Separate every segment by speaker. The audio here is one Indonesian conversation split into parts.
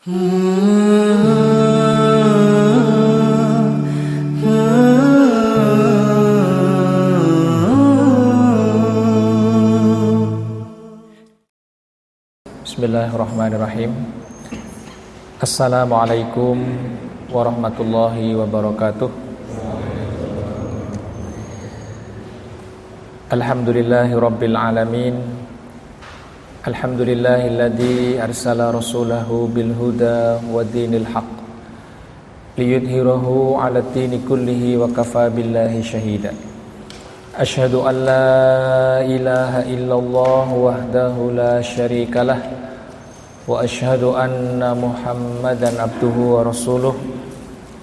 Speaker 1: Bismillahirrahmanirrahim. Assalamualaikum warahmatullahi wabarakatuh. Alhamdulillahi rabbil alamin. Alhamdulillahilladzi arsala rasulahu bil huda wa dinil haq liyudhhirahu 'ala dini kullihi wa kafa billahi shahida. Asyhadu an la ilaha illallah wahdahu la syarikalah wa asyhadu anna Muhammadan abduhu wa rasuluh.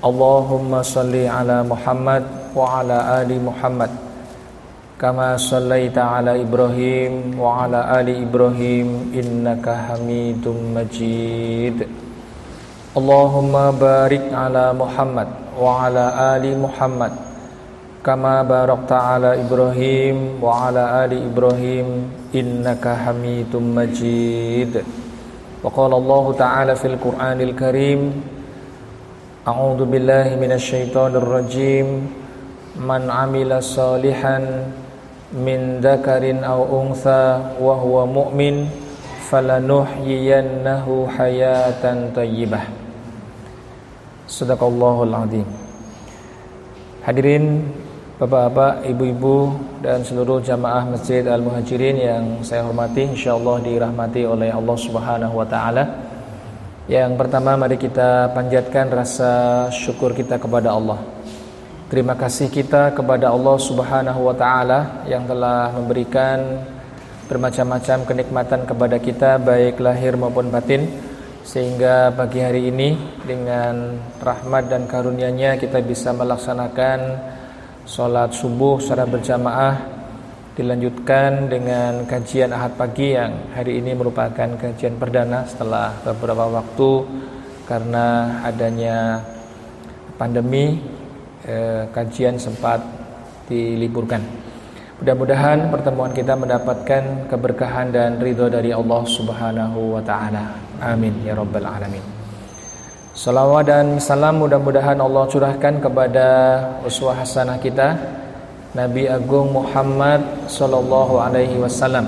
Speaker 1: Allahumma salli ala Muhammad wa ala ali Muhammad kama sallaita ala Ibrahim wa ala ali Ibrahim innaka Hamidum Majid. Allahumma barik ala Muhammad wa ala ali Muhammad kama barakta ala Ibrahim wa ala ali Ibrahim innaka Hamidum Majid. Wa qala Allah ta'ala fil Qur'anil Karim, a'udzu billahi minasy syaithanir rajim, man 'amila shalihan min dzakarin aw untha wa huwa mu'min falanuhyiyannahu hayatan thayyibah. Shadaqallahul azim. Hadirin Bapak-bapak, ibu-ibu dan seluruh jamaah Masjid Al-Muhajirin yang saya hormati, insyaallah dirahmati oleh Allah Subhanahu wa taala. Yang pertama, mari kita panjatkan rasa syukur kita kepada Allah. Terima kasih kita kepada Allah Subhanahu wa taala yang telah memberikan bermacam-macam kenikmatan kepada kita baik lahir maupun batin, sehingga pagi hari ini dengan rahmat dan karunia-Nya kita bisa melaksanakan sholat subuh secara berjamaah, dilanjutkan dengan kajian Ahad pagi yang hari ini merupakan kajian perdana setelah beberapa waktu karena adanya pandemi. Kajian sempat diliburkan. Mudah-mudahan pertemuan kita mendapatkan keberkahan dan ridho dari Allah Subhanahu wa taala. Amin ya rabbal alamin. Salawat dan salam mudah-mudahan Allah curahkan kepada uswah hasanah kita Nabi Agung Muhammad sallallahu alaihi wasallam,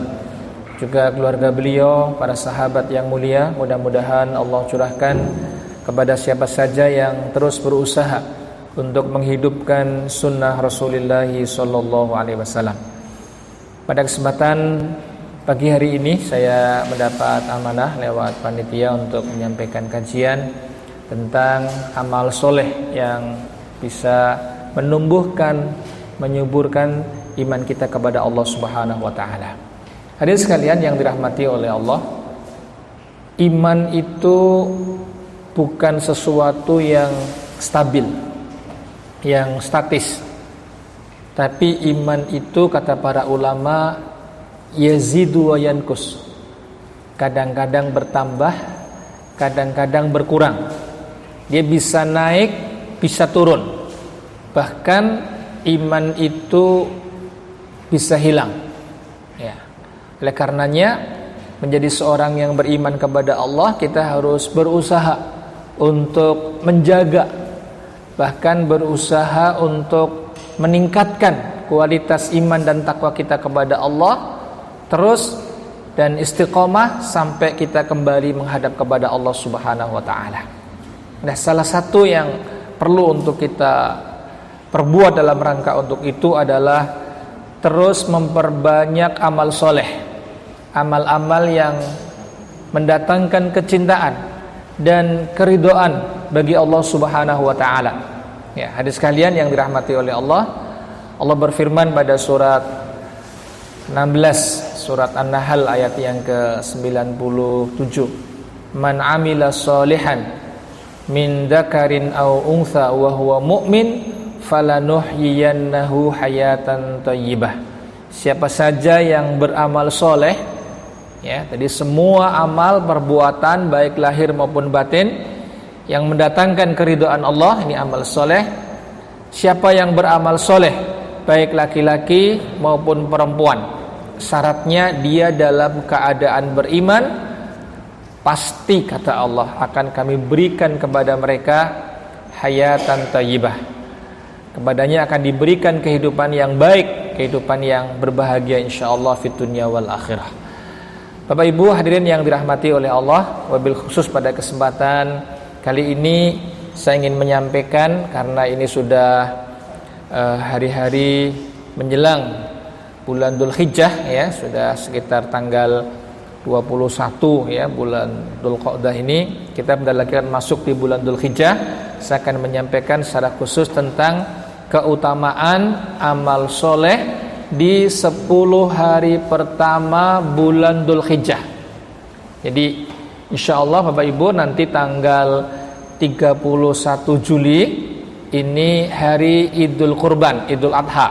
Speaker 1: juga keluarga beliau, para sahabat yang mulia. Mudah-mudahan Allah curahkan kepada siapa saja yang terus berusaha untuk menghidupkan sunnah Rasulullah sallallahu alaihi wasallam. Pada kesempatan pagi hari ini saya mendapat amanah lewat panitia untuk menyampaikan kajian tentang amal soleh yang bisa menumbuhkan, menyuburkan iman kita kepada Allah Subhanahu wa taala. Hadirin sekalian yang dirahmati oleh Allah, iman itu bukan sesuatu yang stabil, yang statis. Tapi iman itu, kata para ulama, yazidu wa yankus. Kadang-kadang bertambah, kadang-kadang berkurang. Dia bisa naik, bisa turun. Bahkan iman itu bisa hilang. Ya. Oleh karenanya, menjadi seorang yang beriman kepada Allah, kita harus berusaha untuk menjaga, bahkan berusaha untuk meningkatkan kualitas iman dan takwa kita kepada Allah terus dan istiqomah sampai kita kembali menghadap kepada Allah Subhanahu wa taala. Nah, salah satu yang perlu untuk kita perbuat dalam rangka untuk itu adalah terus memperbanyak amal soleh, amal-amal yang mendatangkan kecintaan dan keridhaan bagi Allah Subhanahu wa taala. Ya, hadis kalian yang dirahmati oleh Allah, Allah berfirman pada surat 16, surat An-Nahl ayat yang ke-97. Man 'amila sholihan min dzakarin aw untha wa huwa mu'min falanuhyiyannahu hayatan thayyibah. Siapa saja yang beramal soleh, ya, jadi semua amal perbuatan baik lahir maupun batin yang mendatangkan keridhaan Allah, ini amal soleh. Siapa yang beramal soleh baik laki-laki maupun perempuan, syaratnya dia dalam keadaan beriman, pasti kata Allah akan kami berikan kepada mereka hayatan thayyibah. Kepadanya akan diberikan kehidupan yang baik, kehidupan yang berbahagia insyaallah fid dunya wal akhirah. Bapak Ibu hadirin yang dirahmati oleh Allah, wabil khusus pada kesempatan kali ini saya ingin menyampaikan, karena ini sudah hari-hari menjelang bulan Dzulhijjah ya, sudah sekitar tanggal 21 ya, bulan Dzulqa'dah ini kita bentar lagi akan masuk di bulan Dzulhijjah. Saya akan menyampaikan secara khusus tentang keutamaan amal soleh di 10 hari pertama bulan Dzulhijjah. Jadi insyaallah Bapak Ibu nanti tanggal 31 Juli ini hari Idul Kurban, Idul Adha.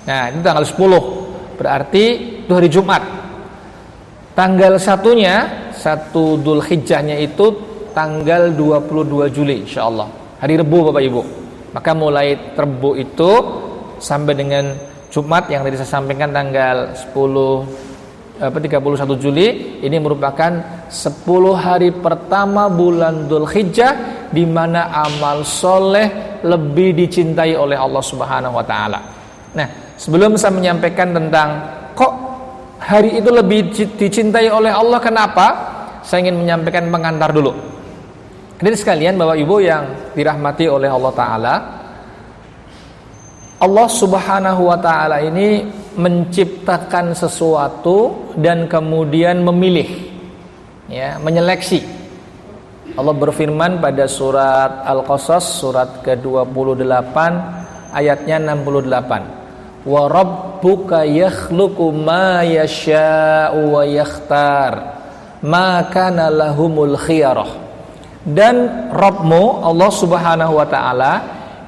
Speaker 1: Nah, ini tanggal 10, berarti itu hari Jumat. Tanggal 1-nya, 1 Dzulhijjahnya itu tanggal 22 Juli insyaallah, hari Rebu Bapak Ibu. Maka mulai Rebu itu sampai dengan Jumat yang tadi saya sampaikan tanggal 31 Juli ini merupakan 10 hari pertama bulan Dzulhijjah di mana amal soleh lebih dicintai oleh Allah Subhanahu wa taala. Nah, sebelum saya menyampaikan tentang kok hari itu lebih dicintai oleh Allah, kenapa? Saya ingin menyampaikan pengantar dulu. Hadirin sekalian, Bapak Ibu yang dirahmati oleh Allah taala, Allah Subhanahu wa taala ini menciptakan sesuatu dan kemudian memilih, ya, menyeleksi. Allah berfirman pada surat Al-Qasas surat ke-28 ayatnya 68. Wa rabbuka yakhluqu ma yasha'u wa yakhtar ma kana lahumul khiyarah. Dan Rabbmu Allah Subhanahu wa taala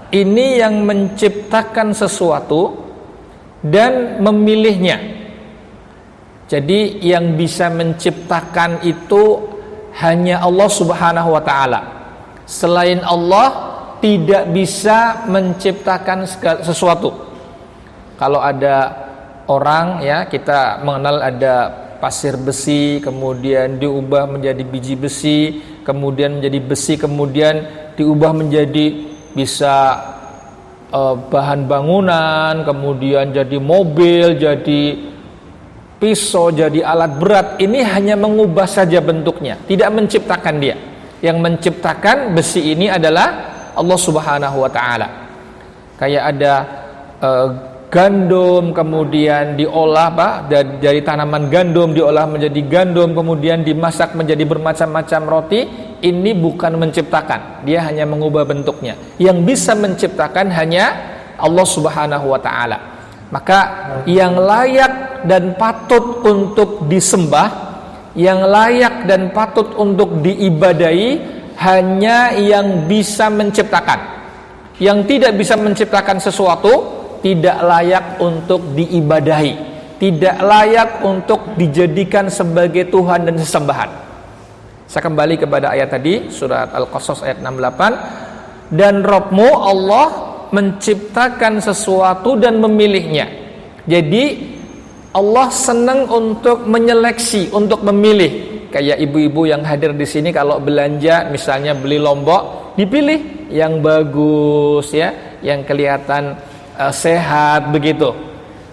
Speaker 1: ini yang menciptakan sesuatu dan memilihnya. Jadi yang bisa menciptakan itu hanya Allah Subhanahu wa taala. Selain Allah tidak bisa menciptakan sesuatu. Kalau ada orang, ya, kita mengenal ada pasir besi kemudian diubah menjadi biji besi, kemudian menjadi besi, kemudian diubah menjadi bisa bahan bangunan, kemudian jadi mobil, jadi pisau, jadi alat berat. Ini hanya mengubah saja bentuknya, tidak menciptakan dia. Yang menciptakan besi ini adalah Allah Subhanahu wa taala. Kayak ada gandum kemudian diolah dari tanaman gandum diolah menjadi gandum, kemudian dimasak menjadi bermacam-macam roti. Ini bukan menciptakan, dia hanya mengubah bentuknya. Yang bisa menciptakan hanya Allah Subhanahu wa taala. Maka yang layak dan patut untuk disembah, yang layak dan patut untuk diibadahi hanya yang bisa menciptakan. Yang tidak bisa menciptakan sesuatu tidak layak untuk diibadahi, tidak layak untuk dijadikan sebagai Tuhan dan sesembahan. Saya kembali kepada ayat tadi, surat Al-Qasas ayat 68. Dan Rabbmu Allah menciptakan sesuatu dan memilihnya. Jadi Allah senang untuk menyeleksi, untuk memilih. Kayak ibu-ibu yang hadir di sini kalau belanja, misalnya beli lombok, dipilih yang bagus, ya, yang kelihatan sehat begitu.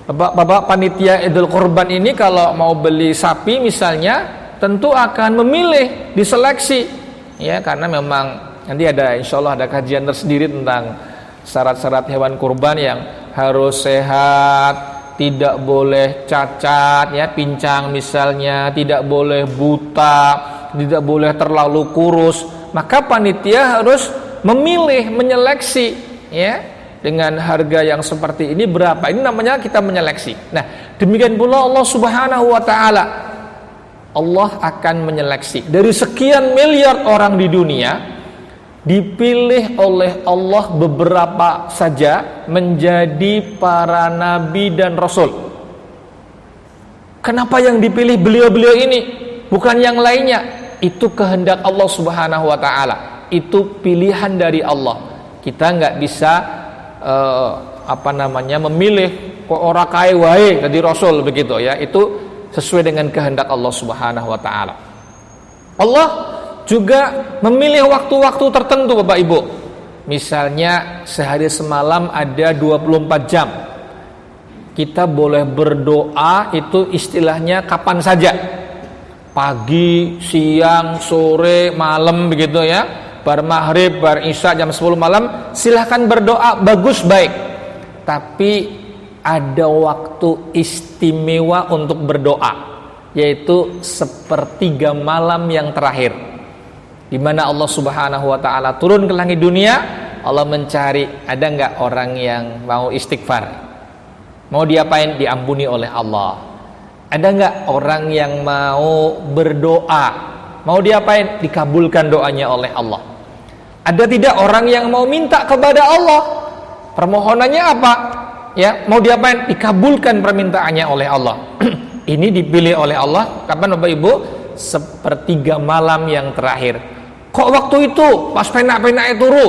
Speaker 1: Bapak panitia Idul Kurban ini kalau mau beli sapi misalnya, tentu akan memilih, diseleksi, ya, karena memang nanti ada insyaallah ada kajian tersendiri tentang syarat-syarat hewan kurban yang harus sehat, tidak boleh cacat, ya, pincang misalnya, tidak boleh buta, tidak boleh terlalu kurus. Maka panitia harus memilih, menyeleksi, ya, dengan harga yang seperti ini berapa. Ini namanya kita menyeleksi. Nah, demikian pula Allah Subhanahu wa taala. Allah akan menyeleksi dari sekian miliar orang di dunia, dipilih oleh Allah beberapa saja menjadi para nabi dan rasul. Kenapa yang dipilih beliau-beliau ini, bukan yang lainnya? Itu kehendak Allah Subhanahu wa taala. Itu pilihan dari Allah. Kita nggak bisa memilih kok ora kae wae jadi rasul begitu, ya. Itu sesuai dengan kehendak Allah Subhanahu wa taala. Allah juga memilih waktu-waktu tertentu Bapak Ibu. Misalnya sehari semalam ada 24 jam. Kita boleh berdoa itu istilahnya kapan saja. Pagi, siang, sore, malam begitu ya. Bar maghrib, bar isya, jam 10 malam silahkan berdoa, bagus, baik. Tapi ada waktu istimewa untuk berdoa, yaitu sepertiga malam yang terakhir, di mana Allah Subhanahu wa ta'ala turun ke langit dunia. Allah mencari ada enggak orang yang mau istighfar, mau diapain, diampuni oleh Allah. Ada enggak orang yang mau berdoa, mau diapain, dikabulkan doanya oleh Allah. Ada tidak orang yang mau minta kepada Allah, permohonannya apa, ya, mau diapain, dikabulkan permintaannya oleh Allah. Ini dipilih oleh Allah kapan Bapak Ibu? Sepertiga malam yang terakhir. Kok waktu itu pas penak-penaknya turu,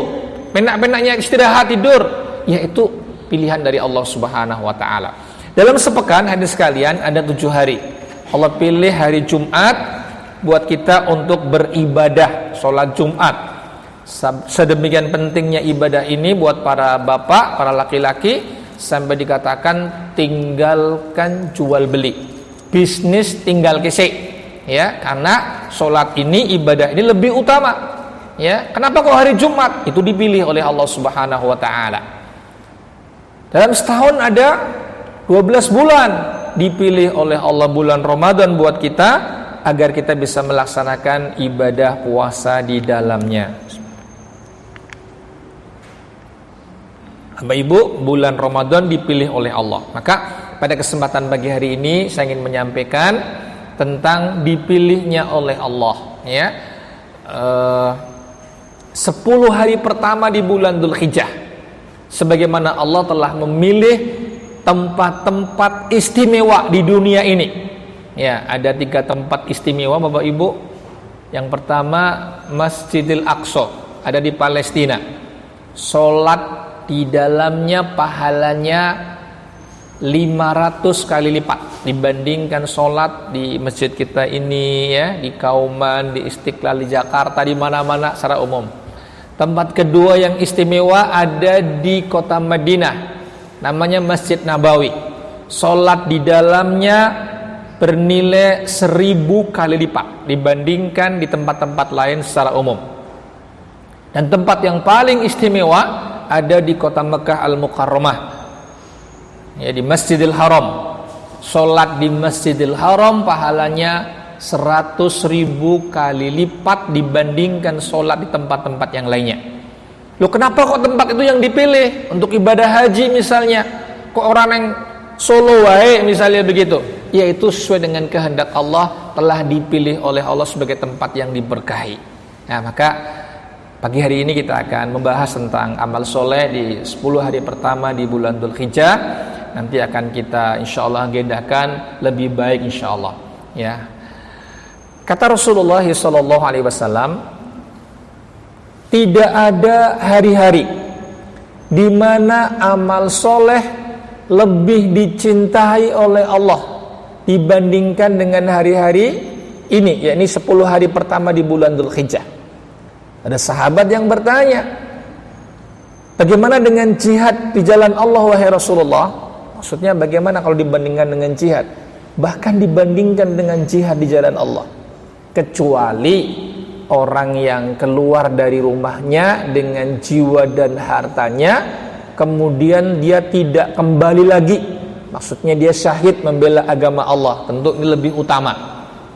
Speaker 1: penak-penaknya istirahat tidur? Ya, itu pilihan dari Allah Subhanahu wa ta'ala. Dalam sepekan hadis sekalian ada 7 hari. Allah pilih hari Jumat buat kita untuk beribadah sholat Jumat. Sedemikian pentingnya ibadah ini buat para bapak, para laki-laki, sampai dikatakan tinggalkan jual beli, bisnis tinggal kesek, ya, karena sholat ini, ibadah ini lebih utama, ya. Kenapa kok hari Jumat? Itu dipilih oleh Allah Subhanahu wa ta'ala. Dalam setahun ada 12 bulan dipilih oleh Allah bulan Ramadan buat kita agar kita bisa melaksanakan ibadah puasa di dalamnya. Bapak Ibu, bulan Ramadan dipilih oleh Allah. Maka pada kesempatan pagi hari ini saya ingin menyampaikan tentang dipilihnya oleh Allah, ya. 10 hari pertama di bulan Dzulhijjah, sebagaimana Allah telah memilih tempat-tempat istimewa di dunia ini. Ya, ada 3 tempat istimewa Bapak Ibu. Yang pertama Masjidil Aqsa, ada di Palestina. Salat di dalamnya pahalanya 500 kali lipat dibandingkan sholat di masjid kita ini, ya, di Kauman, di Istiqlal, di Jakarta, di mana-mana secara umum. Tempat kedua yang istimewa ada di kota Madinah, namanya Masjid Nabawi. Sholat di dalamnya bernilai 1000 kali lipat dibandingkan di tempat-tempat lain secara umum. Dan tempat yang paling istimewa ada di kota Mekah Al-Mukarramah, ya, di Masjidil Haram. Sholat di Masjidil Haram pahalanya 100.000 kali lipat dibandingkan sholat di tempat-tempat yang lainnya. Loh, kenapa kok tempat itu yang dipilih untuk ibadah haji misalnya? Kok orang yang Solo wae misalnya begitu? Yaitu sesuai dengan kehendak Allah, telah dipilih oleh Allah sebagai tempat yang diberkahi. Nah, maka pagi hari ini kita akan membahas tentang amal soleh di 10 hari pertama di bulan Dzulhijjah. Nanti akan kita insyaallah agendakan lebih baik insyaallah, ya. Kata Rasulullah SAW, tidak ada hari-hari di mana amal soleh lebih dicintai oleh Allah dibandingkan dengan hari-hari ini, yakni 10 hari pertama di bulan Dzulhijjah. Ada sahabat yang bertanya, bagaimana dengan jihad di jalan Allah wahai Rasulullah? Maksudnya bagaimana kalau dibandingkan dengan jihad? Bahkan dibandingkan dengan jihad di jalan Allah, kecuali orang yang keluar dari rumahnya dengan jiwa dan hartanya, kemudian dia tidak kembali lagi. Maksudnya dia syahid membela agama Allah. Tentu ini lebih utama,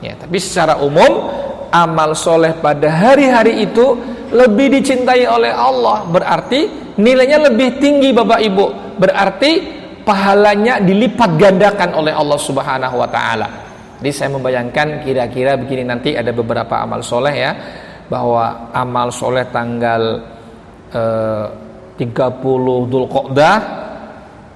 Speaker 1: ya. Tapi secara umum amal soleh pada hari-hari itu lebih dicintai oleh Allah, berarti nilainya lebih tinggi Bapak Ibu, berarti pahalanya dilipat gandakan oleh Allah Subhanahu wa ta'ala. Jadi saya membayangkan kira-kira begini, nanti ada beberapa amal soleh, ya, bahwa amal soleh tanggal 30 Dzulqa'dah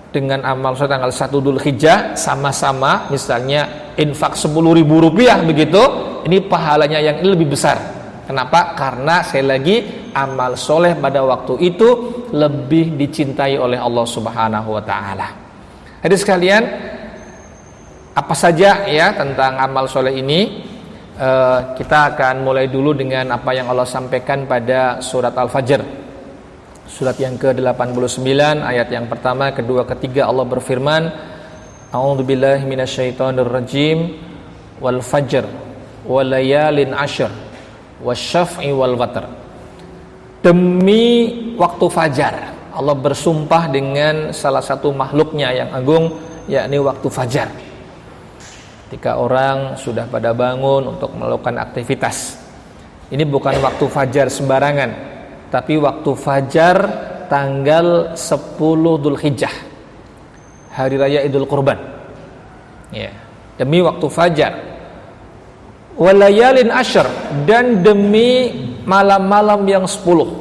Speaker 1: dengan amal soleh tanggal 1 Dzulhijjah sama-sama, misalnya infak 10.000 rupiah begitu, ini pahalanya yang lebih besar. Kenapa? Karena sekali lagi amal soleh pada waktu itu lebih dicintai oleh Allah Subhanahu wa ta'ala. Hadirin sekalian, apa saja, ya, tentang amal soleh ini? Kita akan mulai dulu dengan apa yang Allah sampaikan pada surat Al-Fajr, surat yang ke-89, ayat yang pertama, kedua, ketiga. Allah berfirman, A'udzubillahi minasyaitonirrajim, wal fajr wal layalin ashr wasyaf'i wal watr. Demi waktu fajar, Allah bersumpah dengan salah satu makhluknya yang agung, yakni waktu fajar. Ketika orang sudah pada bangun untuk melakukan aktivitas. Ini bukan waktu fajar sembarangan, tapi waktu fajar tanggal 10 Dzulhijjah, hari raya Idul Kurban. Ya, demi waktu fajar. Walayalin ashr, dan demi malam-malam yang 10.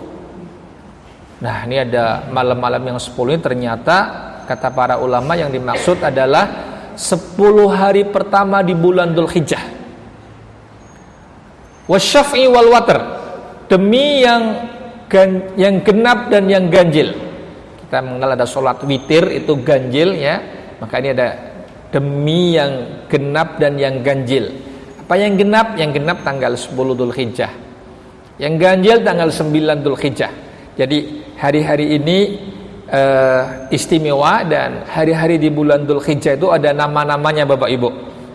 Speaker 1: Nah, ini ada malam-malam yang 10 ini ternyata kata para ulama yang dimaksud adalah 10 hari pertama di bulan Dzulhijjah. Wasyaf'i wal watr, demi yang genap dan yang ganjil. Kita mengenal ada sholat witir, itu ganjil ya. Maka ini ada demi yang genap dan yang ganjil. Apa yang genap? Yang genap tanggal 10 Dzulhijjah. Yang ganjil tanggal 9 Dzulhijjah. Jadi hari-hari ini istimewa, dan hari-hari di bulan Dzulhijjah itu ada nama-namanya Bapak Ibu.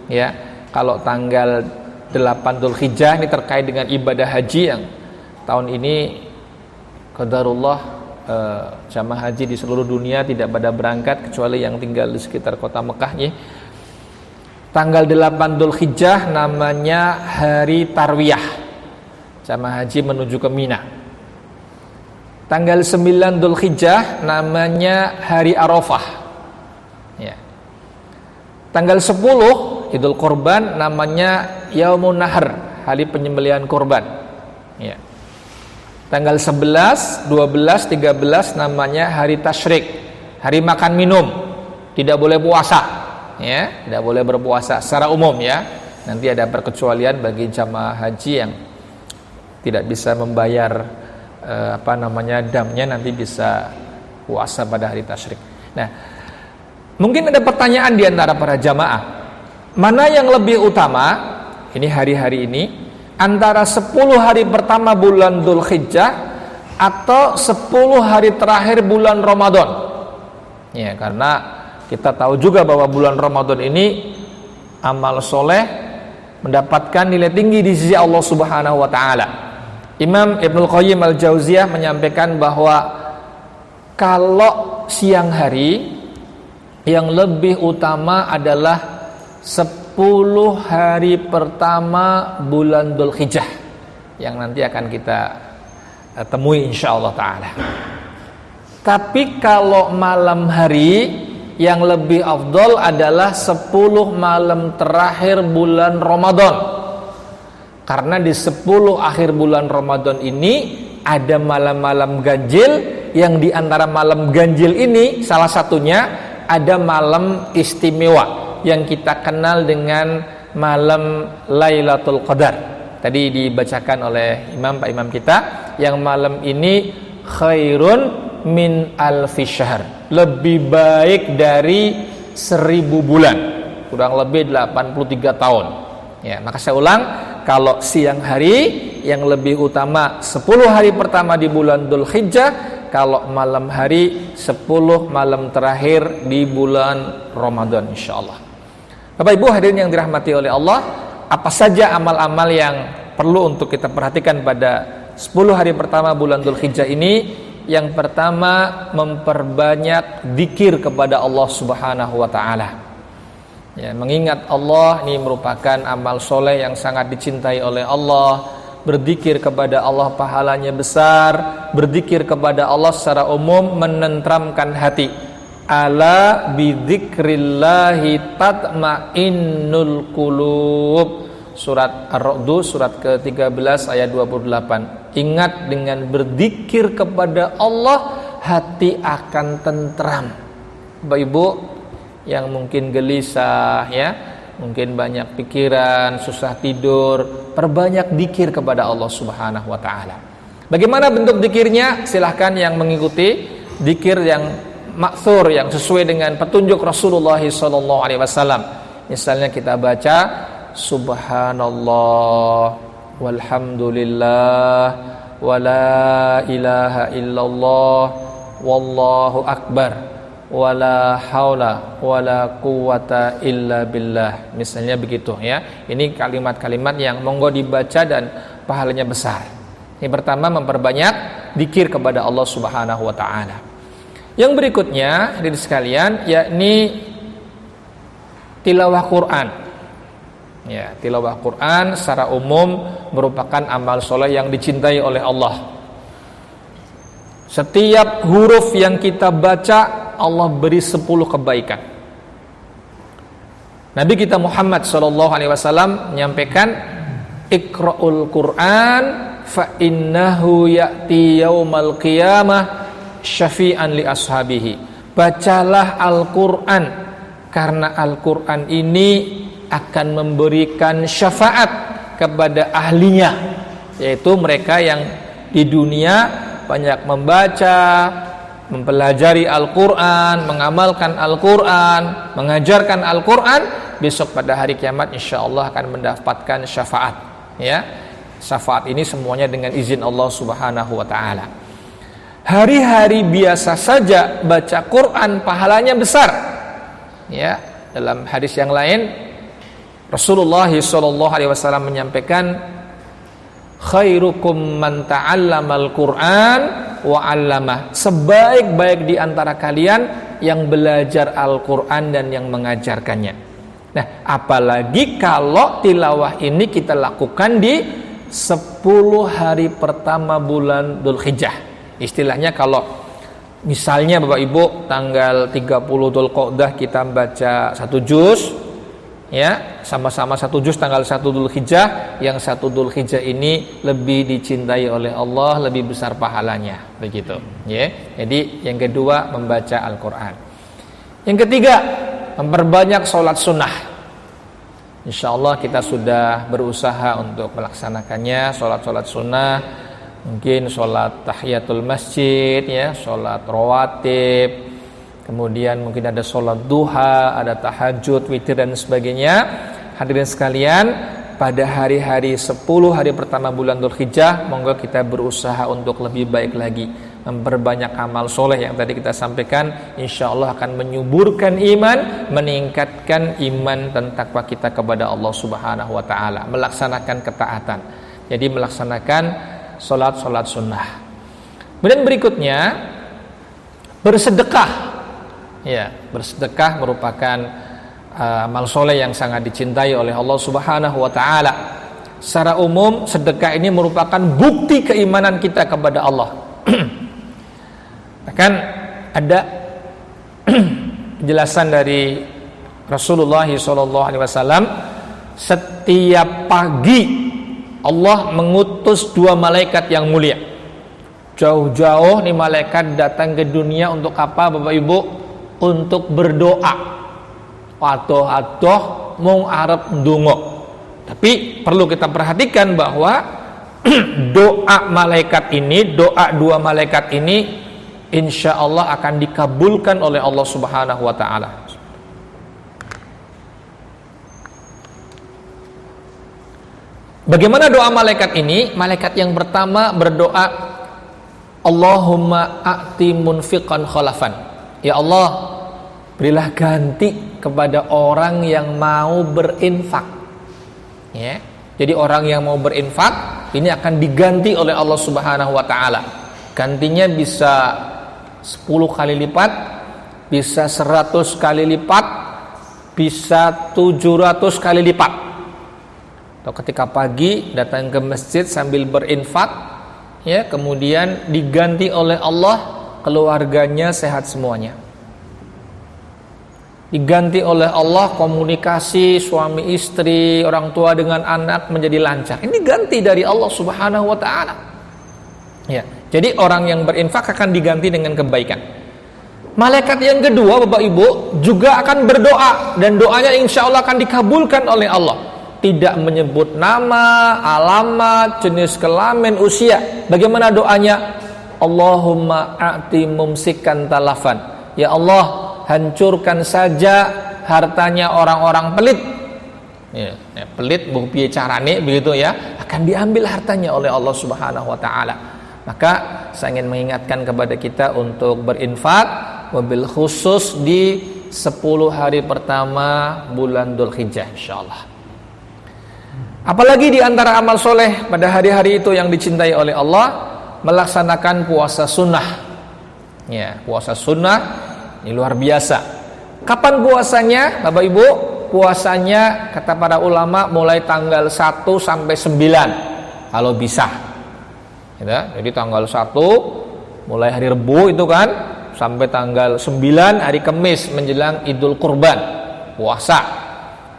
Speaker 1: Ya, kalau tanggal 8 Dzulhijjah ini terkait dengan ibadah haji yang tahun ini qadarullah jamaah haji di seluruh dunia tidak pada berangkat kecuali yang tinggal di sekitar kota Mekah ya. Tanggal 8 Dzulhijjah namanya hari Tarwiyah. Jamaah haji menuju ke Mina. Tanggal 9 Dzulhijjah namanya hari Arafah. Ya. Tanggal 10 Idul Kurban namanya Yaumun Nahr, hari penyembelihan kurban. Ya. Tanggal 11, 12, 13 namanya hari Tasyrik, hari makan minum. Tidak boleh puasa. Ya, tidak boleh berpuasa secara umum ya. Nanti ada perkecualian bagi jamaah haji yang tidak bisa membayar damnya, nanti bisa puasa pada hari tasyrik. Nah, mungkin ada pertanyaan di antara para jamaah, mana yang lebih utama ini hari-hari ini, antara 10 hari pertama bulan Dzulhijjah atau 10 hari terakhir bulan Ramadan? Ya, karena kita tahu juga bahwa bulan Ramadan ini amal soleh mendapatkan nilai tinggi di sisi Allah Subhanahu wa taala. Imam Ibnul Qayyim Al-Jauziyah menyampaikan bahwa kalau siang hari yang lebih utama adalah 10 hari pertama bulan Dzulhijjah yang nanti akan kita temui insyaallah taala. Tapi kalau malam hari yang lebih afdol adalah 10 malam terakhir bulan Ramadan. Karena di 10 akhir bulan Ramadan ini ada malam-malam ganjil, yang di antara malam ganjil ini salah satunya ada malam istimewa yang kita kenal dengan malam Lailatul Qadar. Tadi dibacakan oleh Pak Imam kita, yang malam ini khairun min alfi syahr, lebih baik dari 1000 bulan, kurang lebih 83 tahun. Ya, maka saya ulang, kalau siang hari yang lebih utama 10 hari pertama di bulan Dzulhijjah, kalau malam hari 10 malam terakhir di bulan Ramadan insyaallah. Bapak Ibu hadirin yang dirahmati oleh Allah, apa saja amal-amal yang perlu untuk kita perhatikan pada 10 hari pertama bulan Dzulhijjah ini? Yang pertama, memperbanyak zikir kepada Allah Subhanahu wa taala. Ya, mengingat Allah ini merupakan amal soleh yang sangat dicintai oleh Allah. Berzikir kepada Allah pahalanya besar. Berzikir kepada Allah secara umum menenteramkan hati. Ala bidzikrillahi tatmainnul qulub. Surat Ar-Ra'd, surat ke-13 ayat 28. Ingat, dengan berzikir kepada Allah hati akan tentram. Bapak Ibu yang mungkin gelisah ya, mungkin banyak pikiran, susah tidur, perbanyak zikir kepada Allah Subhanahu wa taala. Bagaimana bentuk zikirnya? Silahkan yang mengikuti zikir yang ma'thur, yang sesuai dengan petunjuk Rasulullah SAW. Misalnya kita baca subhanallah walhamdulillah wala ilaha illallah wallahu akbar wala haula wala quwata illa billah. Misalnya begitu ya. Ini kalimat-kalimat yang monggo dibaca dan pahalanya besar. Yang pertama, memperbanyak zikir kepada Allah Subhanahu wa taala. Yang berikutnya, hadirin sekalian, yakni tilawah Quran. Ya, tilawah Quran secara umum merupakan amal soleh yang dicintai oleh Allah. Setiap huruf yang kita baca, Allah beri 10 kebaikan. Nabi kita Muhammad SAW menyampaikan, Iqra'ul Quran fa innahu ya'ti yaumal qiyamah syafi'an li ashabihi. Bacalah Al-Quran, karena Al-Quran ini akan memberikan syafaat kepada ahlinya, yaitu mereka yang di dunia banyak membaca, mempelajari Al-Quran, mengamalkan Al-Quran, mengajarkan Al-Quran, besok pada hari kiamat insyaallah akan mendapatkan syafaat. Ya, syafaat ini semuanya dengan izin Allah Subhanahu wa taala. Hari-hari biasa saja baca Quran pahalanya besar. Ya, dalam hadis yang lain Rasulullah SAW menyampaikan, khairukum man ta'allamal Qur'an wa 'allamah. Sebaik-baik di antara kalian yang belajar Al-Qur'an dan yang mengajarkannya. Nah, apalagi kalau tilawah ini kita lakukan di 10 hari pertama bulan Dzulhijjah. Istilahnya kalau misalnya Bapak Ibu tanggal 30 Dzulqa'dah kita baca 1 juz, ya, sama-sama 1 juz tanggal 1 Dzulhijjah, yang 1 Dzulhijjah ini lebih dicintai oleh Allah, lebih besar pahalanya, begitu, ya. Jadi yang kedua, membaca Al-Qur'an. Yang ketiga, memperbanyak sholat sunnah. Insyaallah kita sudah berusaha untuk melaksanakannya, sholat sunnah, mungkin sholat tahiyatul masjid, ya, sholat rawatib, kemudian mungkin ada sholat duha, ada tahajud, witir dan sebagainya. Hadirin sekalian, pada hari-hari 10 hari pertama bulan Dzulhijjah, monggo kita berusaha untuk lebih baik lagi, memperbanyak amal soleh yang tadi kita sampaikan. Insya Allah akan menyuburkan iman, meningkatkan iman dan takwa kita kepada Allah Subhanahu wa taala, melaksanakan ketaatan. Jadi melaksanakan sholat sunnah. Kemudian berikutnya, bersedekah. Ya, bersedekah merupakan amal soleh yang sangat dicintai oleh Allah Subhanahu wa taala. Secara umum, sedekah ini merupakan bukti keimanan kita kepada Allah. Bahkan ada penjelasan dari Rasulullah SAW, setiap pagi Allah mengutus 2 malaikat yang mulia. Jauh-jauh nih malaikat datang ke dunia untuk apa, Bapak Ibu? Untuk berdoa. Adoh mung arep ndonga. Tapi perlu kita perhatikan bahwa doa malaikat ini, doa 2 malaikat ini insya Allah akan dikabulkan oleh Allah Subhanahu wa taala. Bagaimana doa malaikat ini? Malaikat yang pertama berdoa, Allahumma a'ti munfiqan khalafan. Ya Allah, berilah ganti kepada orang yang mau berinfak. Ya. Jadi orang yang mau berinfak ini akan diganti oleh Allah Subhanahu wa taala. Gantinya bisa 10 kali lipat, bisa 100 kali lipat, bisa 700 kali lipat. Atau ketika pagi datang ke masjid sambil berinfak, ya, kemudian diganti oleh Allah, keluarganya sehat semuanya. Diganti oleh Allah komunikasi suami istri, orang tua dengan anak menjadi lancar. Ini ganti dari Allah Subhanahu wa taala. Ya, jadi orang yang berinfak akan diganti dengan kebaikan. Malaikat yang kedua, Bapak Ibu, juga akan berdoa dan doanya insya Allah akan dikabulkan oleh Allah. Tidak menyebut nama, alamat, jenis kelamin, usia. Bagaimana doanya? Allahumma a'ti mumsikan talafan. Ya Allah, hancurkan saja hartanya orang-orang pelit. pelit mbok piye carane begitu ya, akan diambil hartanya oleh Allah Subhanahu wa taala. Maka saya ingin mengingatkan kepada kita untuk berinfak, wabil khusus di 10 hari pertama bulan Dzulhijjah insyaallah. Apalagi di antara amal soleh pada hari-hari itu yang dicintai oleh Allah, melaksanakan puasa sunnah. Ya, puasa sunnah ini luar biasa. Kapan puasanya, Bapak Ibu? Puasanya kata para ulama mulai tanggal 1 sampai 9 kalau bisa. Ya, jadi tanggal 1 mulai hari Rebu itu kan sampai tanggal 9 hari Kamis menjelang Idul Kurban. Puasa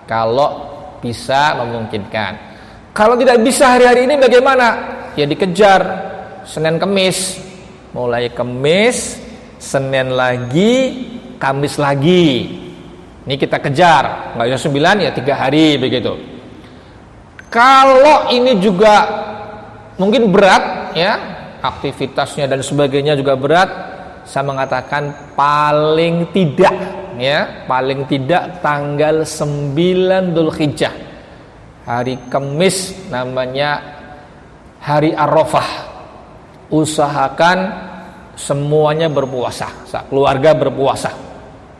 Speaker 1: kalau bisa memungkinkan. Kalau tidak bisa hari-hari ini bagaimana? Ya dikejar Senin Kamis. Mulai Kamis, Senin lagi, Kamis lagi. Ini kita kejar, nggak bisa 9 ya 3 hari begitu. Kalau ini juga mungkin berat ya, aktivitasnya dan sebagainya juga berat, saya mengatakan paling tidak tanggal 9 Dzulhijjah, hari Kamis, namanya hari Arafah. Usahakan semuanya berpuasa, keluarga berpuasa.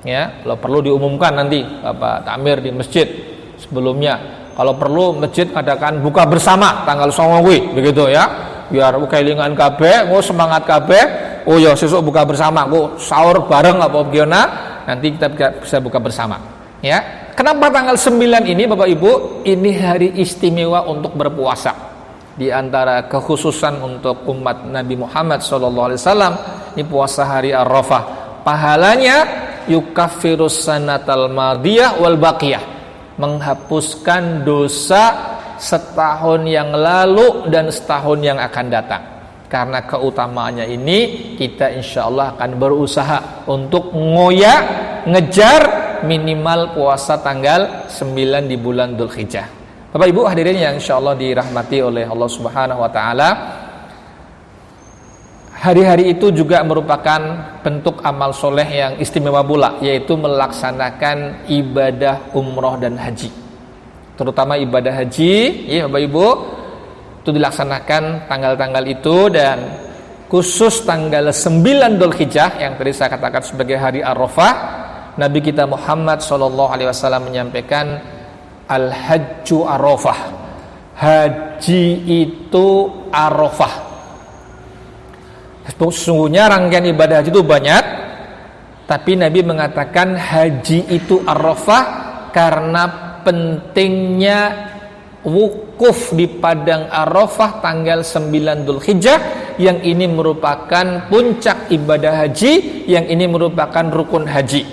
Speaker 1: Ya, kalau perlu diumumkan nanti Bapak Takmir di masjid sebelumnya. Kalau perlu masjid adakan buka bersama tanggal 9 begitu ya. Biar kelingan kabeh, semangat kabeh. Oh ya sesuk buka bersama, sahur bareng apa bagaimana? Nanti kita bisa buka bersama. Ya. Kenapa tanggal 9 ini Bapak Ibu? Ini hari istimewa untuk berpuasa. Di antara kekhususan untuk umat Nabi Muhammad SAW, ini puasa hari Arafah. Pahalanya yukaffirus sanatal madiyah wal baqiyah, menghapuskan dosa setahun yang lalu dan setahun yang akan datang. Karena keutamaannya ini, kita insyaallah akan berusaha untuk ngejar minimal puasa tanggal 9 di bulan Dzulhijjah. Bapak Ibu hadirin yang insyaallah dirahmati oleh Allah Subhanahu wa taala, hari-hari itu juga merupakan bentuk amal soleh yang istimewa pula, yaitu melaksanakan ibadah umroh dan haji. Terutama ibadah haji, ya Bapak Ibu, itu dilaksanakan tanggal-tanggal itu, dan khusus tanggal 9 Dzulhijjah yang tadi saya katakan sebagai hari Arafah, Nabi kita Muhammad SAW menyampaikan Al-Hajju Arafah, haji itu Arafah. Sesungguhnya rangkaian ibadah haji itu banyak, tapi Nabi mengatakan haji itu Arafah karena pentingnya wukuf di padang Arafah tanggal 9 Dzulhijjah, yang ini merupakan puncak ibadah haji, yang ini merupakan rukun haji.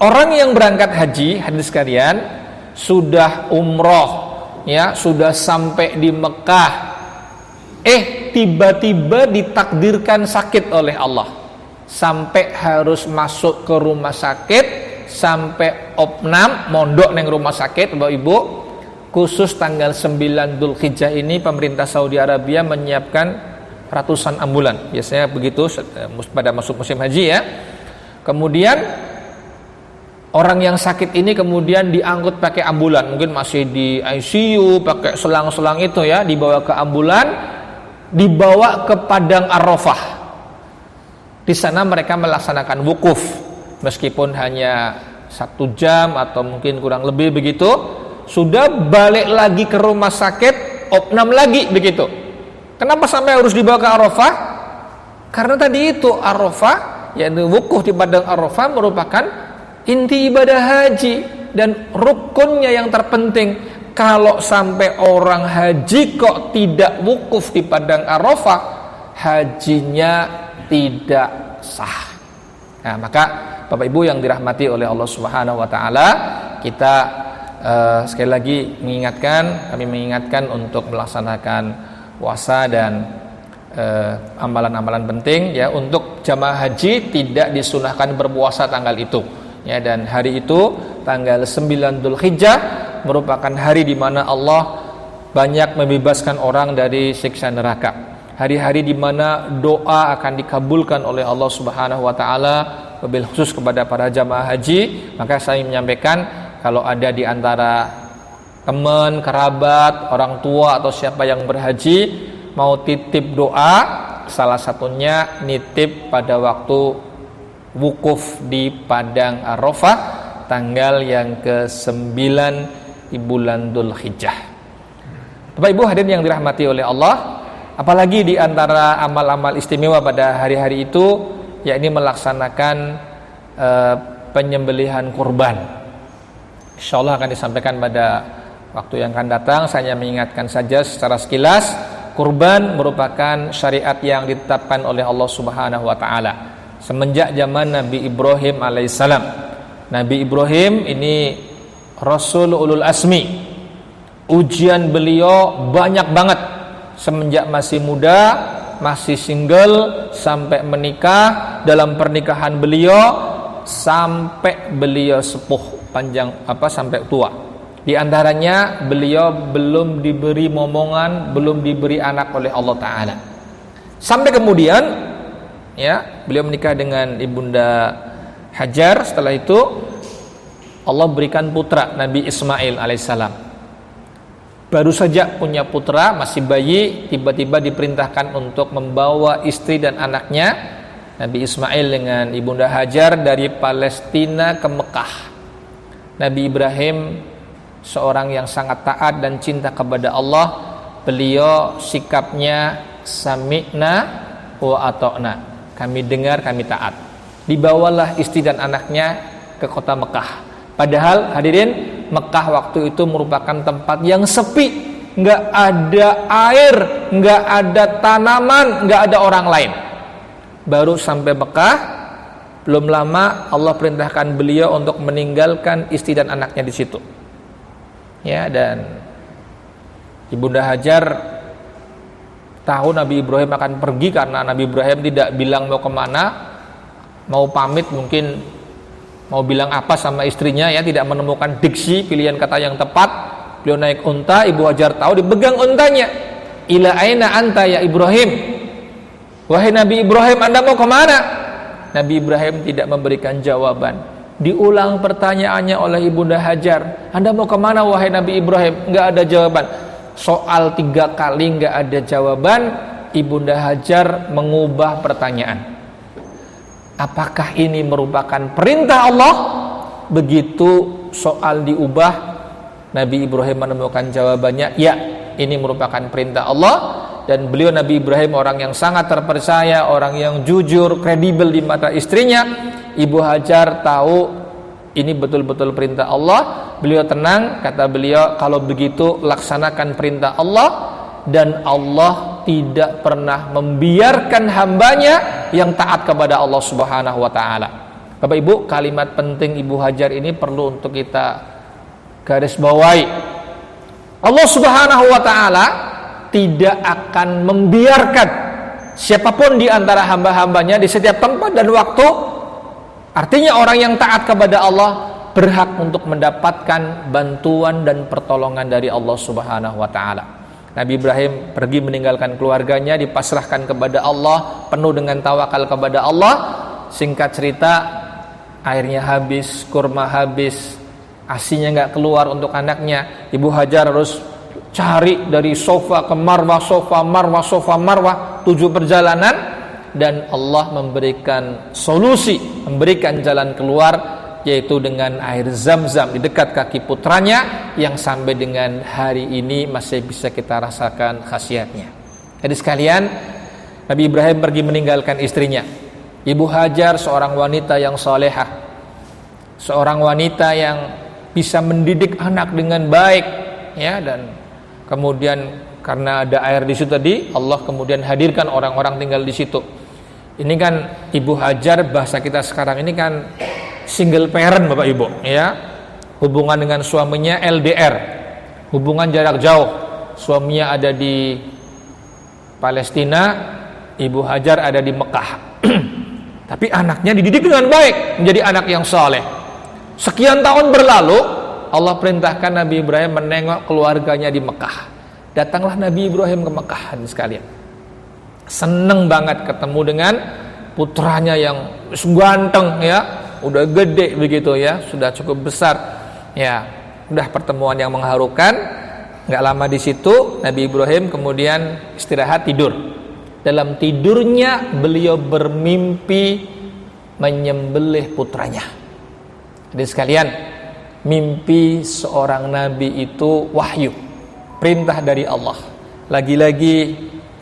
Speaker 1: Orang yang berangkat haji, hadis sekalian, sudah umroh ya, sudah sampai di Mekah, tiba-tiba ditakdirkan sakit oleh Allah, sampai harus masuk ke rumah sakit, sampai opnam mondok neng rumah sakit. Bapak Ibu, khusus tanggal 9 Dzulhijjah ini pemerintah Saudi Arabia menyiapkan ratusan ambulan, biasanya begitu pada masuk musim haji ya. Kemudian orang yang sakit ini kemudian diangkut pakai ambulan, mungkin masih di ICU, pakai selang-selang itu ya, dibawa ke ambulan, dibawa ke padang Arafah. Di sana mereka melaksanakan wukuf, meskipun hanya 1 jam atau mungkin kurang lebih begitu, sudah balik lagi ke rumah sakit, opnam lagi begitu. Kenapa sampai harus dibawa ke Arafah? Karena tadi itu Arafah, yaitu wukuf di padang Arafah, merupakan inti ibadah haji dan rukunnya yang terpenting. Kalau sampai orang haji kok tidak wukuf di padang Arafah, hajinya tidak sah. Nah, maka Bapak Ibu yang dirahmati oleh Allah Subhanahu wa taala, kita sekali lagi kami mengingatkan untuk melaksanakan puasa dan amalan-amalan penting ya. Untuk jamaah haji tidak disunahkan berpuasa tanggal itu. Ya, dan hari itu tanggal 9 Dzulhijjah merupakan hari di mana Allah banyak membebaskan orang dari siksa neraka. Hari-hari di mana doa akan dikabulkan oleh Allah Subhanahu wa taala, wabil khusus kepada para jamaah haji. Maka saya menyampaikan, kalau ada di antara teman, kerabat, orang tua atau siapa yang berhaji mau titip doa, salah satunya nitip pada waktu wukuf di Padang Arafah tanggal yang ke-9 di bulan Dzulhijjah. Bapak Ibu hadirin yang dirahmati oleh Allah, apalagi di antara amal-amal istimewa pada hari-hari itu yakni melaksanakan penyembelihan kurban. Insyaallah akan disampaikan pada waktu yang akan datang. Saya mengingatkan saja secara sekilas, kurban merupakan syariat yang ditetapkan oleh Allah Subhanahu wa taala semenjak zaman Nabi Ibrahim alaihissalam. Nabi Ibrahim ini Rasul ulul asmi. Ujian beliau banyak banget semenjak masih muda, masih single sampai menikah, dalam pernikahan beliau sampai beliau sepuh sampai tua. Di antaranya beliau belum diberi momongan, belum diberi anak oleh Allah Ta'ala. Sampai kemudian ya, beliau menikah dengan Ibunda Hajar. Setelah itu Allah berikan putra, Nabi Ismail alaihissalam. Baru saja punya putra, masih bayi, tiba-tiba diperintahkan untuk membawa istri dan anaknya Nabi Ismail dengan Ibunda Hajar dari Palestina ke Mekah. Nabi Ibrahim seorang yang sangat taat dan cinta kepada Allah. Beliau sikapnya sami'na wa ata'na, kami dengar, kami taat. Dibawalah istri dan anaknya ke kota Mekah. Padahal hadirin, Mekah waktu itu merupakan tempat yang sepi, nggak ada air, nggak ada tanaman, nggak ada orang lain. Baru sampai Mekah, belum lama Allah perintahkan beliau untuk meninggalkan istri dan anaknya di situ. Ya, dan Ibunda Hajar tahu Nabi Ibrahim akan pergi karena Nabi Ibrahim tidak bilang mau kemana, mau pamit mungkin mau bilang apa sama istrinya, ya, tidak menemukan diksi pilihan kata yang tepat. Beliau naik unta, Ibu Hajar tahu, dipegang untanya. Ila aina anta ya Ibrahim, wahai Nabi Ibrahim, Anda mau kemana? Nabi Ibrahim tidak memberikan jawaban. Diulang pertanyaannya oleh Ibunda Hajar, Anda mau kemana wahai Nabi Ibrahim? Nggak ada jawaban. Soal 3 kali nggak ada jawaban, Ibunda Hajar mengubah pertanyaan. Apakah ini merupakan perintah Allah? Begitu soal diubah, Nabi Ibrahim menemukan jawabannya, ya, ini merupakan perintah Allah. Dan beliau Nabi Ibrahim orang yang sangat terpercaya, orang yang jujur, kredibel di mata istrinya. Ibu Hajar tahu ini betul-betul perintah Allah. Beliau tenang, kata beliau, kalau begitu laksanakan perintah Allah. Dan Allah tidak pernah membiarkan hambanya yang taat kepada Allah Subhanahu wa ta'ala. Bapak Ibu, kalimat penting Ibu Hajar ini perlu untuk kita garis bawahi. Allah Subhanahu wa ta'ala tidak akan membiarkan siapapun di antara hamba-hambanya di setiap tempat dan waktu. Artinya orang yang taat kepada Allah berhak untuk mendapatkan bantuan dan pertolongan dari Allah Subhanahu wa ta'ala. Nabi Ibrahim pergi meninggalkan keluarganya, dipasrahkan kepada Allah, penuh dengan tawakal kepada Allah. Singkat cerita, airnya habis, kurma habis, asinya nggak keluar untuk anaknya. Ibu Hajar harus cari dari sofa ke marwah, sofa, marwah, sofa, marwah, 7 perjalanan. Dan Allah memberikan solusi, memberikan jalan keluar, yaitu dengan air Zam-Zam di dekat kaki putranya yang sampai dengan hari ini masih bisa kita rasakan khasiatnya. Jadi sekalian, Nabi Ibrahim pergi meninggalkan istrinya. Ibu Hajar seorang wanita yang salehah, seorang wanita yang bisa mendidik anak dengan baik, ya, dan kemudian karena ada air di situ tadi, Allah kemudian hadirkan orang-orang tinggal di situ. Ini kan Ibu Hajar, bahasa kita sekarang ini kan single parent Bapak Ibu, ya. Hubungan dengan suaminya LDR, hubungan jarak jauh. Suaminya ada di Palestina, Ibu Hajar ada di Mekah. Tapi anaknya dididik dengan baik, menjadi anak yang saleh. Sekian tahun berlalu, Allah perintahkan Nabi Ibrahim menengok keluarganya di Mekah. Datanglah Nabi Ibrahim ke Mekah sekalian. Seneng banget ketemu dengan putranya yang ganteng, ya. Udah gede begitu, ya, sudah cukup besar, ya. Udah pertemuan yang mengharukan. Nggak lama di situ Nabi Ibrahim kemudian istirahat tidur. Dalam tidurnya beliau bermimpi menyembelih putranya. Jadi sekalian, mimpi seorang nabi itu wahyu, perintah dari Allah. Lagi-lagi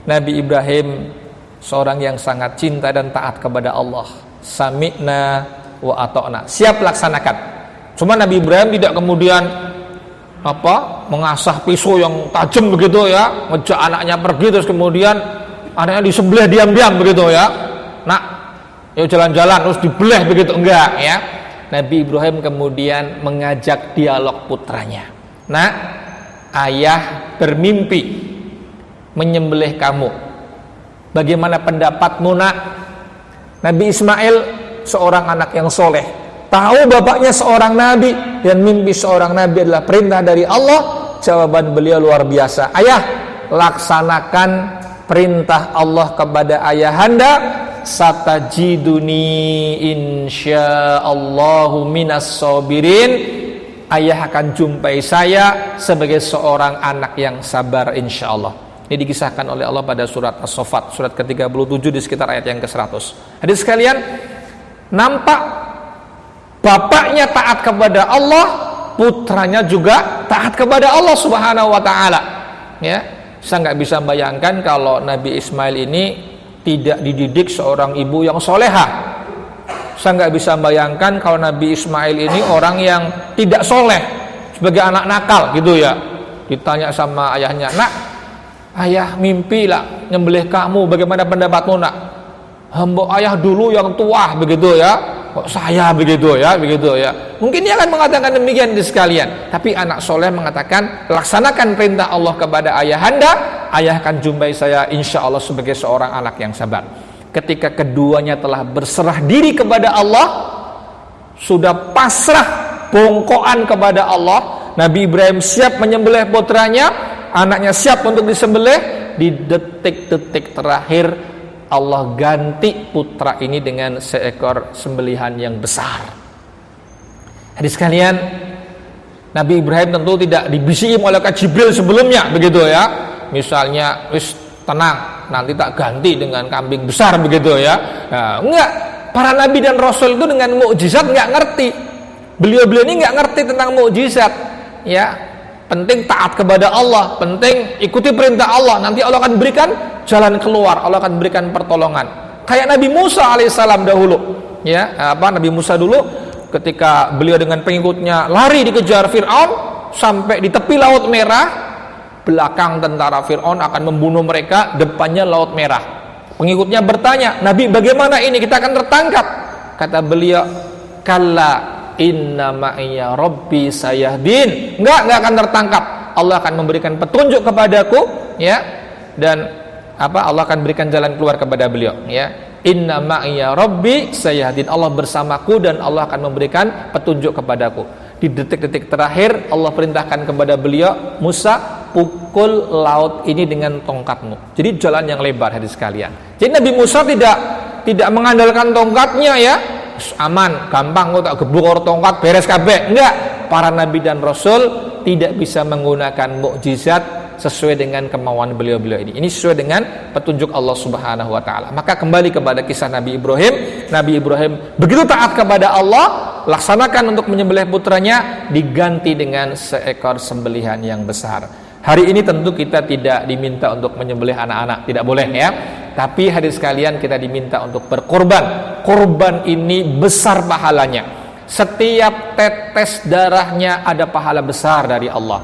Speaker 1: Nabi Ibrahim seorang yang sangat cinta dan taat kepada Allah. Sami'na wa ata'na, siap laksanakan. Cuma Nabi Ibrahim tidak kemudian mengasah pisau yang tajam begitu ya, ngejak anaknya pergi terus kemudian anaknya disembelih diam-diam begitu ya. Nak, yuk jalan-jalan terus dibelah begitu, enggak ya. Nabi Ibrahim kemudian mengajak dialog putranya. Nak, ayah bermimpi menyembelih kamu. Bagaimana pendapatmu, nak? Nabi Ismail seorang anak yang soleh, tahu bapaknya seorang nabi, dan mimpi seorang nabi adalah perintah dari Allah. Jawaban beliau luar biasa. Ayah, laksanakan perintah Allah kepada ayahanda. Satajiduni insyaallahu minas sabirin. Ayah akan jumpai saya sebagai seorang anak yang sabar insyaallah. Ini dikisahkan oleh Allah pada surat As-Saffat, surat ke-37 di sekitar ayat yang ke-100. Hadirin sekalian, nampak bapaknya taat kepada Allah, putranya juga taat kepada Allah Subhanahu wa taala. Ya, saya nggak bisa bayangkan kalau Nabi Ismail ini tidak dididik seorang ibu yang soleha. Saya nggak bisa bayangkan kalau Nabi Ismail ini orang yang tidak soleh, sebagai anak nakal gitu ya. Ditanya sama ayahnya, nak, ayah mimpi lah nyembelih kamu, bagaimana pendapatmu, nak? Hamba ayah dulu yang tua begitu ya, kok saya begitu ya. Mungkin dia akan mengatakan demikian di sekalian. Tapi anak soleh mengatakan, laksanakan perintah Allah kepada ayahanda, ayah akan jumpai saya insya Allah sebagai seorang anak yang sabar. Ketika keduanya telah berserah diri kepada Allah, sudah pasrah bongkoan kepada Allah, Nabi Ibrahim siap menyembelih putranya, anaknya siap untuk disembelih. Di detik-detik terakhir Allah ganti putra ini dengan seekor sembelihan yang besar. Hadis sekalian, Nabi Ibrahim tentu tidak dibisiki oleh Jibril sebelumnya begitu ya. Misalnya, wis tenang, nanti tak ganti dengan kambing besar begitu ya. Nah, enggak, para nabi dan rasul itu dengan mukjizat enggak ngerti. Beliau-beliau ini enggak ngerti tentang mukjizat ya. Penting taat kepada Allah, penting ikuti perintah Allah. Nanti Allah akan berikan jalan keluar, Allah akan berikan pertolongan. Kayak Nabi Musa alaihissalam dahulu, ya, Nabi Musa dulu ketika beliau dengan pengikutnya lari dikejar Fir'aun sampai di tepi Laut Merah, belakang tentara Fir'aun akan membunuh mereka, depannya Laut Merah. Pengikutnya bertanya, Nabi bagaimana ini, kita akan tertangkap. Kata beliau, kalla inna ma'iya rabbi sayahdin. Enggak akan tertangkap. Allah akan memberikan petunjuk kepadaku ya, dan Allah akan berikan jalan keluar kepada beliau ya. Inna ma'iya rabbi sayahdin. Allah bersamaku dan Allah akan memberikan petunjuk kepadaku. Di detik-detik terakhir Allah perintahkan kepada beliau, Musa, pukul laut ini dengan tongkatmu. Jadi jalan yang lebar, hadis sekalian. Jadi Nabi Musa tidak mengandalkan tongkatnya ya. Aman, gampang kok tak gebuk tongkat beres kabeh. Enggak, para nabi dan rasul tidak bisa menggunakan mukjizat sesuai dengan kemauan beliau-beliau ini. Ini sesuai dengan petunjuk Allah Subhanahu wa taala. Maka kembali kepada kisah Nabi Ibrahim. Nabi Ibrahim begitu taat kepada Allah, laksanakan untuk menyembelih putranya, diganti dengan seekor sembelihan yang besar. Hari ini tentu kita tidak diminta untuk menyembelih anak-anak, tidak boleh ya. Tapi hadis sekalian, kita diminta untuk berkorban. Korban ini besar pahalanya. Setiap tetes darahnya ada pahala besar dari Allah.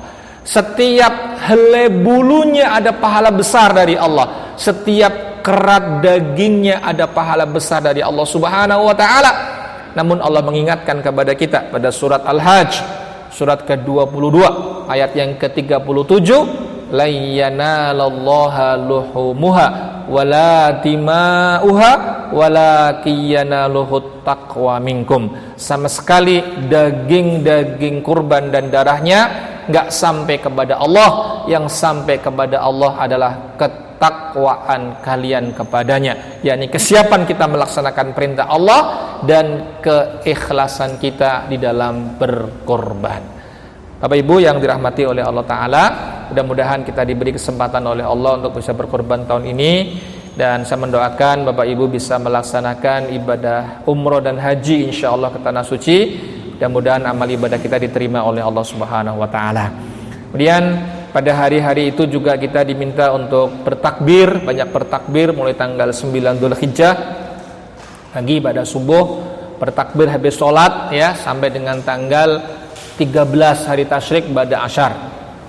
Speaker 1: Setiap helai bulunya ada pahala besar dari Allah. Setiap kerat dagingnya ada pahala besar dari Allah Subhanahu wa taala. Namun Allah mengingatkan kepada kita pada surat Al-Hajj, surat ke-22 ayat yang ke-37, la yanalallaha luhumuha wala dima'uha walakiyanaluhut taqwa minkum. Sama sekali daging-daging kurban dan darahnya enggak sampai kepada Allah. Yang sampai kepada Allah adalah ketakwaan kalian kepadanya, yakni kesiapan kita melaksanakan perintah Allah dan keikhlasan kita di dalam berkorban. Bapak Ibu yang dirahmati oleh Allah Ta'ala, mudah-mudahan kita diberi kesempatan oleh Allah untuk bisa berkorban tahun ini, dan saya mendoakan Bapak Ibu bisa melaksanakan ibadah umroh dan haji insya Allah ke tanah suci. Mudah-mudahan amal ibadah kita diterima oleh Allah Subhanahu wa Ta'ala. Kemudian pada hari-hari itu juga kita diminta untuk bertakbir, banyak bertakbir mulai tanggal 9 Dzulhijjah pagi pada subuh, bertakbir habis sholat ya sampai dengan tanggal 13 hari tasyrik pada asyar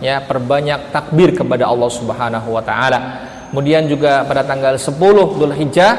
Speaker 1: ya, perbanyak takbir kepada Allah Subhanahu wa Ta'ala. Kemudian juga pada tanggal 10 Dzulhijjah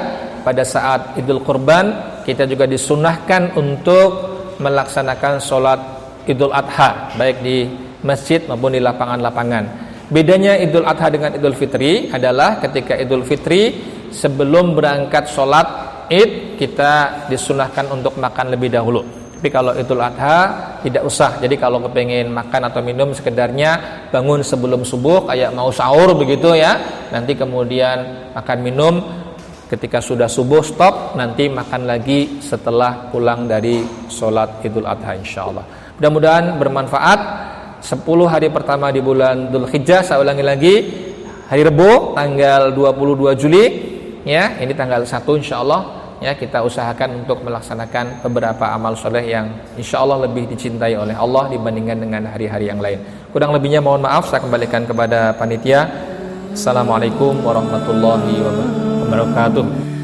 Speaker 1: pada saat Idul Kurban kita juga disunahkan untuk melaksanakan sholat Idul Adha baik di masjid maupun di lapangan-lapangan. Bedanya Idul Adha dengan Idul Fitri adalah ketika Idul Fitri sebelum berangkat sholat Id kita disunahkan untuk makan lebih dahulu. Tapi kalau Idul Adha tidak usah. Jadi kalau kepengen makan atau minum sekedarnya bangun sebelum subuh kayak mau sahur begitu ya. Nanti kemudian makan minum, ketika sudah subuh stop, nanti makan lagi setelah pulang dari sholat Idul Adha insyaallah. Mudah-mudahan bermanfaat. 10 hari pertama di bulan Dzulhijjah, saya ulangi lagi, hari Rebo tanggal 22 Juli ya, ini tanggal 1 insyaallah. Ya, kita usahakan untuk melaksanakan beberapa amal soleh yang insya Allah lebih dicintai oleh Allah dibandingkan dengan hari-hari yang lain. Kurang lebihnya mohon maaf, saya kembalikan kepada panitia. Assalamualaikum warahmatullahi wabarakatuh.